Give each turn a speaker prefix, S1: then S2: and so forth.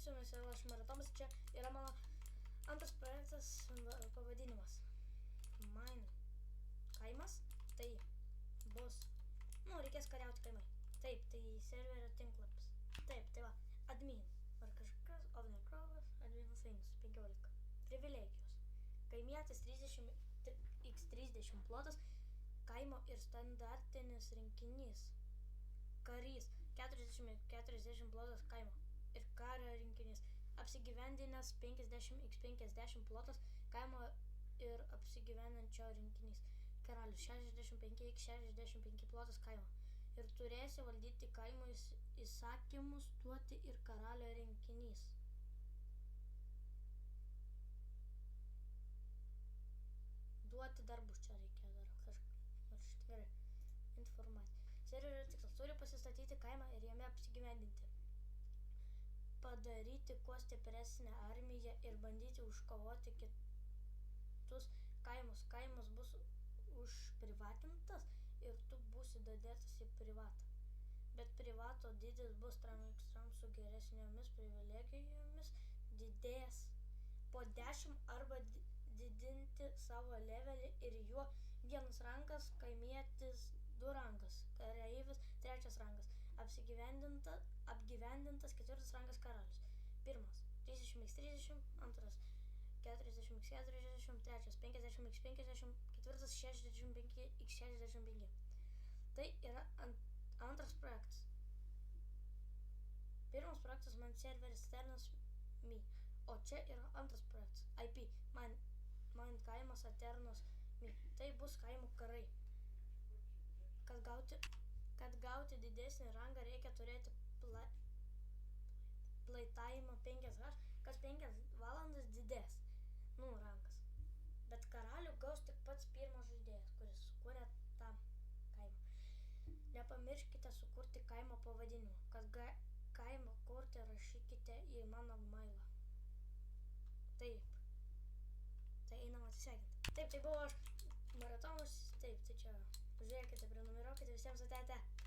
S1: su jumis aš Maratomas, čia yra mano antras projektas pavadinimas Mine kaimas, tai bus, reikės kariauti kaimai. Taip, tai serverio tinklapis. Taip, tai va, admin, ar kažkas, Ovnekrovas, adminas Venus, 15. Privilegijos. Kaimietis 30x30 plotas, kaimo ir standartinis rinkinys. Karys 40x40 plotas kaimo ir kario rinkinys. Apsigyvendinęs 50x50 plotas kaimo ir apsigyvenančio rinkinys. Karalius 65x65 plotas kaimo. Ir turėsi valdyti kaimo įsakymus duoti ir karalio rinkinys. Duoti darbus čia reikia dar kažkaip informaciją. Serverio tikslas turi pasistatyti kaimą ir jame apsigyvendinti. Padaryti kuo stipresnę armiją ir bandyti užkovoti kitus kaimus. Kaimas bus užprivatintas ir tu būsi dadėtas į privatą. Bet privato dydis bus Tramikstram su geresniomis privilegijomis didės po 10 arba didinti savo levelį ir juo 1 rangas, kaimietis 2 rangas, kareivis 3 rangas, apgyvendintas 4 rangas karalius. 1 30x30, 2 40x40, 3 50x50, 4 65x65. Tai yra antras projektas. Pirmas projektas man serveris Ternas Me, o čia yra antras projektas IP Man kaimas Aternos Me. Tai bus kaimo karai. Kad gauti didesnį rangą reikia turėti playtime 5H, kas 5 valandas didės, rangas. Bet karalių gaus tik pats pirmas žaidėjas, kuris sukūrė tą kaimą. Nepamirškite sukurti kaimo pavadinimą. Kad kaimą kurti rašykite į mano mailą. Taip. Tai einam atsisveikinti. Taip, tai buvo aš Maratomas. Taip, tai čia. Žiūrėkite, prenumeruokite visiems ate.